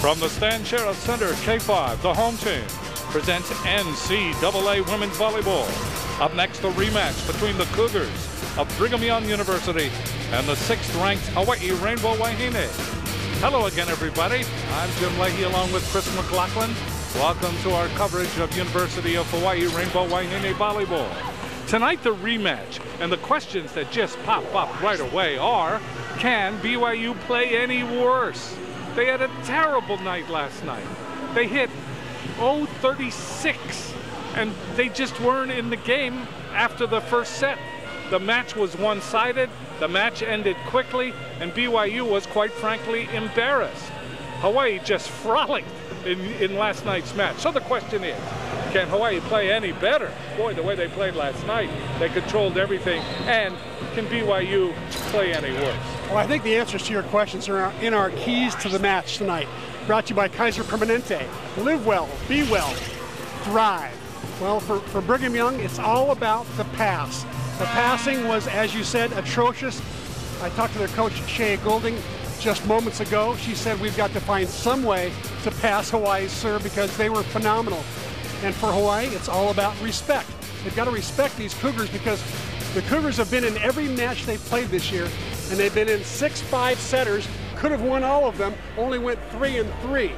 From the Stan Sheriff Center, K5, the home team, presents NCAA Women's Volleyball. Up next, the rematch between the Cougars of Brigham Young University and the 6th-ranked Hawai'i Rainbow Wahine. Hello again, everybody. I'm Jim Leahy along with Chris McLaughlin. Welcome to our coverage of University of Hawaii Rainbow Wahine Volleyball. Tonight, the rematch, and the questions that just pop up right away are, can BYU play any worse? They had a terrible night last night. They hit 0-36, and they just weren't in the game after the first set. The match was one-sided, the match ended quickly, and BYU was, quite frankly, embarrassed. Hawaii just frolicked in last night's match. So the question is, can Hawaii play any better? Boy, the way they played last night, they controlled everything. And can BYU play any worse? Well, I think the answers to your questions are in our keys to the match tonight. Brought to you by Kaiser Permanente. Live well, be well, thrive. Well, for Brigham Young, it's all about the pass. The passing was, as you said, atrocious. I talked to their coach, Shea Goulding, just moments ago. She said we've got to find some way to pass Hawaii's serve because they were phenomenal. And for Hawaii, it's all about respect. They've got to respect these Cougars because the Cougars have been in every match they've played this year, and they've been in 6-5 setters, could have won all of them, only went 3-3.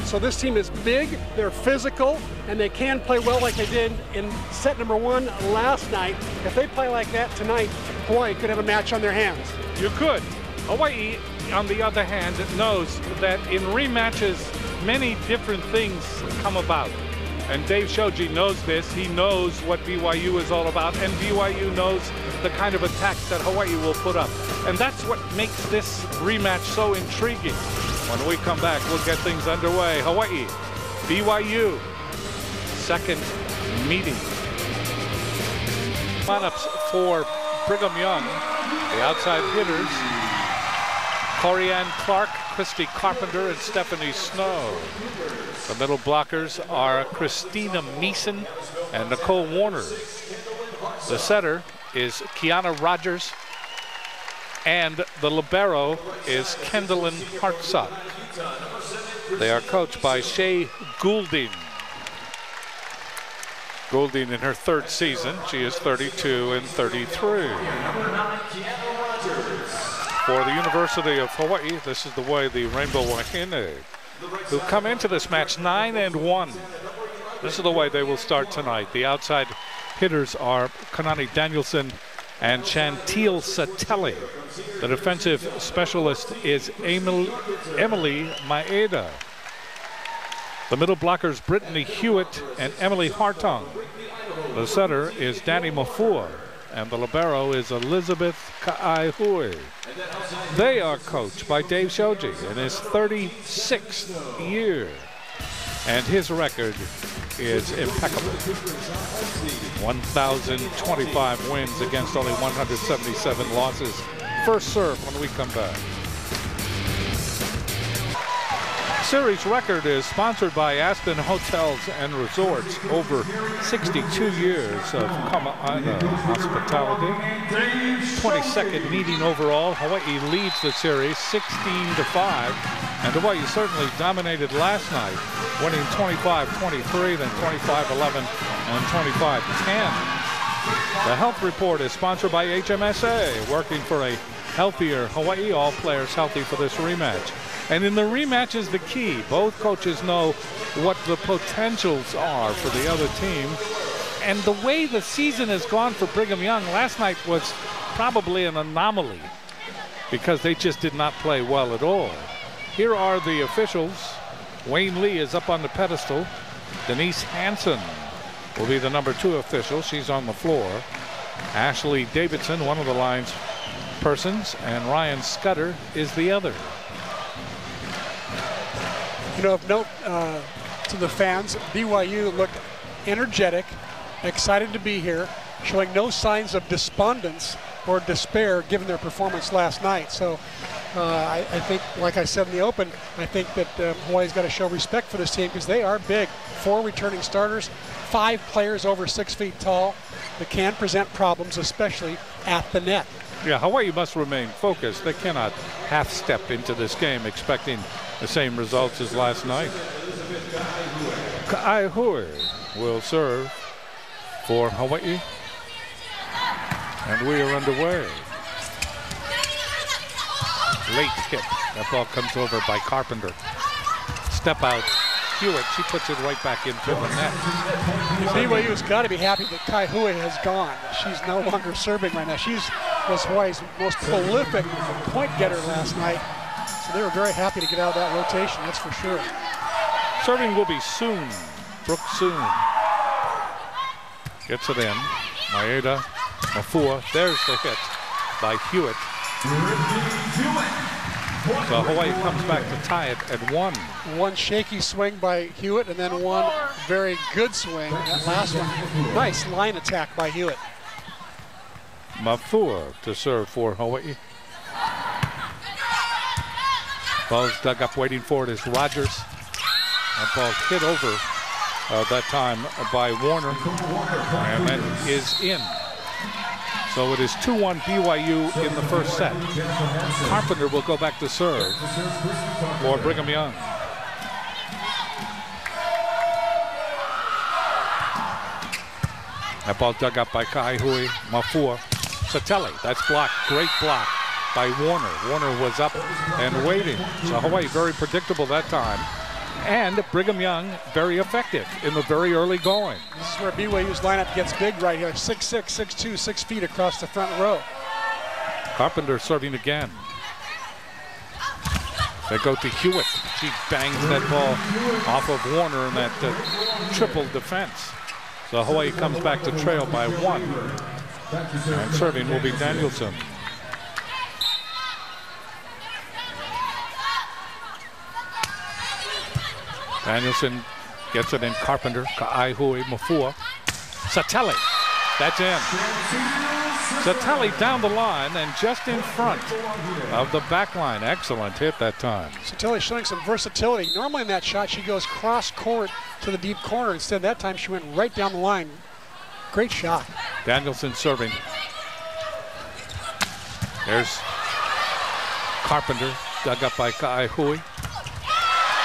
So this team is big, they're physical, and they can play well like they did in set number 1 last night. If they play like that tonight, Hawaii could have a match on their hands. You could. Hawaii, on the other hand, knows that in rematches, many different things come about. And Dave Shoji knows this. He knows what BYU is all about, and BYU knows the kind of attacks that Hawaii will put up. And that's what makes this rematch so intriguing. When we come back, we'll get things underway. Hawaii, BYU, second meeting. Lineups for Brigham Young, the outside hitters, Corianne Clark, Christy Carpenter, and Stephanie Snow. The middle blockers are Christina Meeson and Nicole Warner. The setter is Kiana Rogers, and the libero is Kendallin Hartsock. They are coached by Shea Goulding. Goulding in her 3rd season. She is 32 and 33. For the University of Hawaii, this is the way the Rainbow Wahine, who come into this match 9-1. This is the way they will start tonight. The outside hitters are Kanani Danielson and Chantil Satelli. The defensive specialist is Emily Maeda. The middle blockers, Brittany Hewitt and Emily Hartong. The setter is Danny Mafua, and the libero is Elizabeth Ka'aihui. They are coached by Dave Shoji in his 36th year, and his record is impeccable. 1,025 wins against only 177 losses. First serve when we come back. Series record is sponsored by Aspen Hotels and Resorts. Over 62 years of Kama'aina hospitality. 22nd meeting overall. Hawaii leads the series 16-5, and Hawaii certainly dominated last night, winning 25-23, then 25-11, and 25-10. The health report is sponsored by HMSA, working for a healthier Hawaii. All players healthy for this rematch. And in the rematch is the key. Both coaches know what the potentials are for the other team. And the way the season has gone for Brigham Young, last night was probably an anomaly because they just did not play well at all. Here are the officials. Wayne Lee is up on the pedestal. Denise Hansen will be the number 2 official. She's on the floor. Ashley Davidson, one of the line's persons, and Ryan Scudder is the other. You know, of note to the fans, BYU looked energetic, excited to be here, showing no signs of despondence or despair given their performance last night. So I think, like I said in the open, I think that Hawaii's got to show respect for this team because they are big. 4 returning starters, 5 players over 6 feet tall that can present problems, especially at the net. Yeah, Hawaii must remain focused. They cannot half-step into this game expecting the same results as last night. Ka'aihui will serve for Hawaii. And we are underway. Late hit. That ball comes over by Carpenter. Step out. Hewitt, she puts it right back into the net. BYU's got to be happy that Ka'aihui has gone. She's no longer serving right now. She was Hawaii's most prolific point getter last night. So they were very happy to get out of that rotation, that's for sure. Serving will be Soon. Brooke Soon. Gets it in. Maeda, Mafua. There's the hit by Hewitt. So Hawaii comes back to tie it at 1. One shaky swing by Hewitt and then one very good swing. That last one, nice line attack by Hewitt. Mafua to serve for Hawaii. Ball's dug up, waiting for it is Rogers. That ball hit over that time by Warner, and that is in. So it is 2-1 BYU in the first set. Carpenter will go back to serve for Brigham Young. That ball dug up by Ka'aihui. Mafua. Satele, that's blocked. Great block by Warner. Warner was up and waiting. So Hawaii very predictable that time. And Brigham Young very effective in the very early going. This is where BYU's lineup gets big right here. 6'6", 6'2", 6 feet across the front row. Carpenter serving again. They go to Hewitt. She bangs that ball off of Warner in that triple defense. So Hawaii comes back to trail by 1. And serving will be Danielson. Danielson gets it in. Carpenter, Ka'aihui, Mafua. Satele, that's in. Satele down the line and just in front of the back line. Excellent hit that time. Satele showing some versatility. Normally in that shot she goes cross court to the deep corner. Instead that time she went right down the line. Great shot. Danielson serving. There's Carpenter, dug up by Ka'aihui.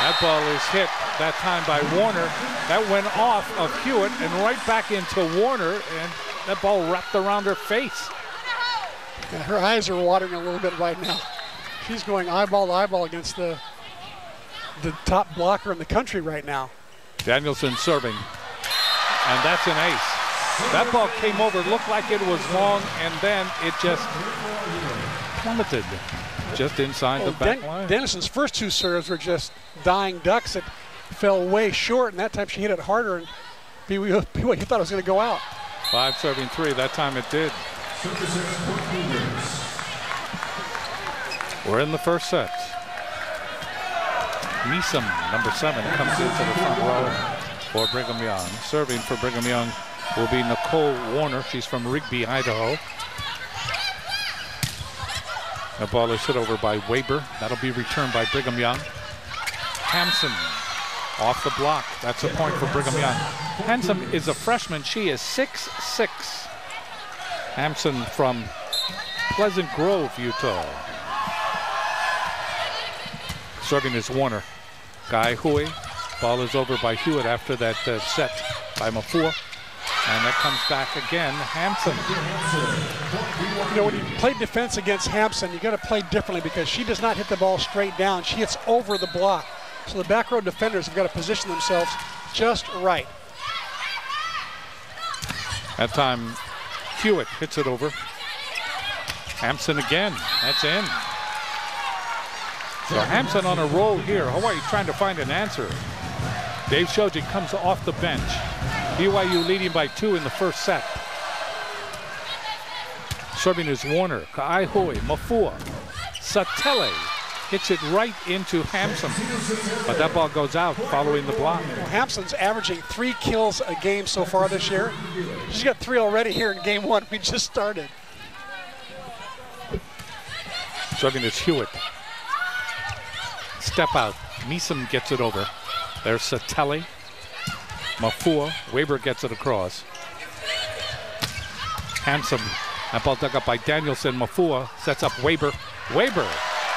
That ball is hit that time by Warner. That went off of Hewitt and right back into Warner, and that ball wrapped around her face. Yeah, her eyes are watering a little bit right now. She's going eyeball to eyeball against the top blocker in the country right now. Danielson serving, and that's an ace. That ball came over, looked like it was long, and then it just plummeted just inside the back line. Dennison's first 2 serves were just dying ducks. It fell way short, and that time she hit it harder, and BYU thought it was going to go out. 5 serving 3, that time it did. We're in the first set. Neeson, number 7, comes into the front row for Brigham Young. Serving for Brigham Young will be Nicole Warner. She's from Rigby, Idaho. The ball is hit over by Weber. That'll be returned by Brigham Young. Hampson off the block. That's a point for Brigham Young. Hampson is a freshman. She is 6'6". Hampson from Pleasant Grove, Utah. Serving is Warner. Ka'aihui. Ball is over by Hewitt after that set by Mafua. And that comes back again, Hampson. You know, when you play defense against Hampson, you got to play differently because she does not hit the ball straight down. She hits over the block. So the back row defenders have got to position themselves just right. That time, Hewitt hits it over. Hampson again, that's in. So Hampson on a roll here. Hawaii trying to find an answer. Dave Shoji comes off the bench. BYU leading by 2 in the first set. Serving is Warner, Ka'aihui, Mafua. Satele hits it right into Hampson, but that ball goes out following the block. Well, Hampson's averaging 3 kills a game so far this year. She's got 3 already here in game 1. We just started. Serving is Hewitt. Step out. Neeson gets it over. There's Satele. Mafua. Weber gets it across. Hampson That ball dug up by Danielson. Mafua sets up Weber. Weber.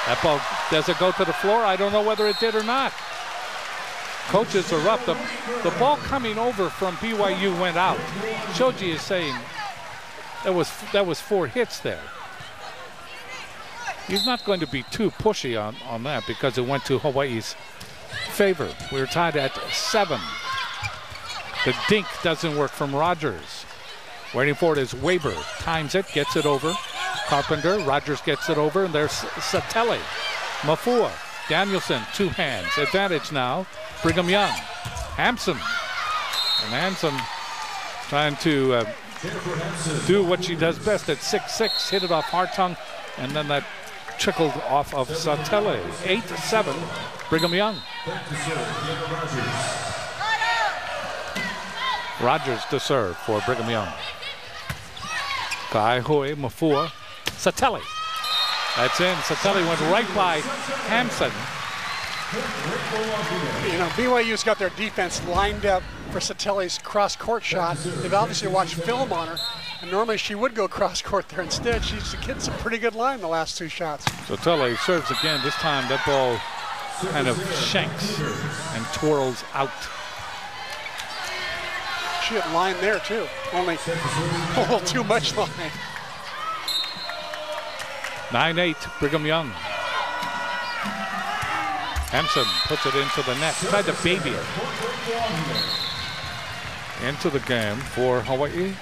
That ball, does it go to the floor? I don't know whether it did or not. Coaches are up. The ball coming over from BYU went out. Shoji is saying that was 4 hits there. He's not going to be too pushy on that because it went to Hawaii's favor. We're tied at 7. The dink doesn't work from Rogers. Waiting for it is Weber. Times it, gets it over. Carpenter, Rogers gets it over, and there's Satele. Mafua, Danielson, 2 hands. Advantage now, Brigham Young. Hampson. And Hampson trying to do what she does best at 6'6", hit it off Hartung, and then that trickled off of Satele. 8-7, Brigham Young. Rogers to serve for Brigham Young. Kaihui, Mafua, Satele. That's in. Satele went right by Hampson. You know, BYU's got their defense lined up for Satele's cross-court shot. They've obviously watched film on her, and normally she would go cross-court there. Instead, she's getting some pretty good line the last 2 shots. Satele serves again. This time that ball kind of shanks and twirls out. She had line there too, only a little too much line. 9-8, Brigham Young. Hampson puts it into the net. Tried to baby it. Into the game for Hawaii.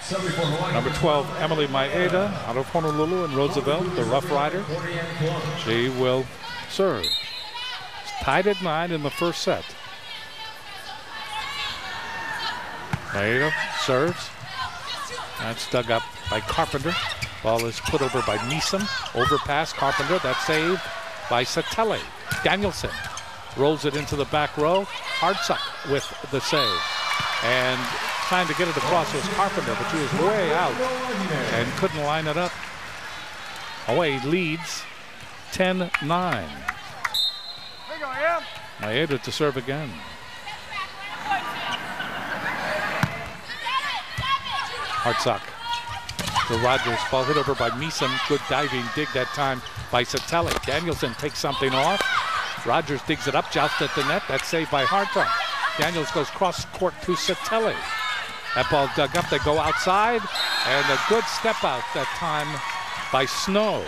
Number 12, Emily Maeda out of Honolulu and Roosevelt, the Rough Rider. She will serve. It's tied at 9 in the first set. Maeda serves. That's dug up by Carpenter. Ball is put over by Neeson. Overpass Carpenter. That's saved by Satele. Danielson rolls it into the back row. Hartsock with the save. And trying to get it across was Carpenter, but she was way out and couldn't line it up. Hawaii leads 10-9. Maeda to serve again. Hartsock to Rogers. Ball hit over by Meeson. Good diving dig that time by Satele. Danielson takes something off. Rogers digs it up, jousts at the net. That's saved by Hartung. Daniels goes cross court to Satele. That ball dug up. They go outside. And a good step out that time by Snow.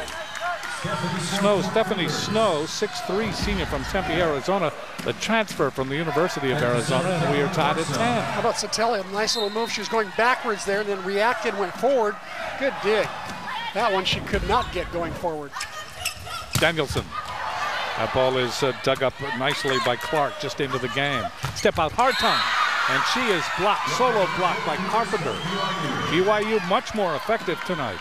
Stephanie Snow, 6'3", senior from Tempe, Arizona. The transfer from the University of Arizona, and we are tied at 10. How about Satele? A nice little move. She was going backwards there and then reacted, went forward. Good dig. That one she could not get going forward. Danielson. That ball is dug up nicely by Clark just into the game. Step out Hartung, and she is blocked, solo blocked by Carpenter. BYU much more effective tonight.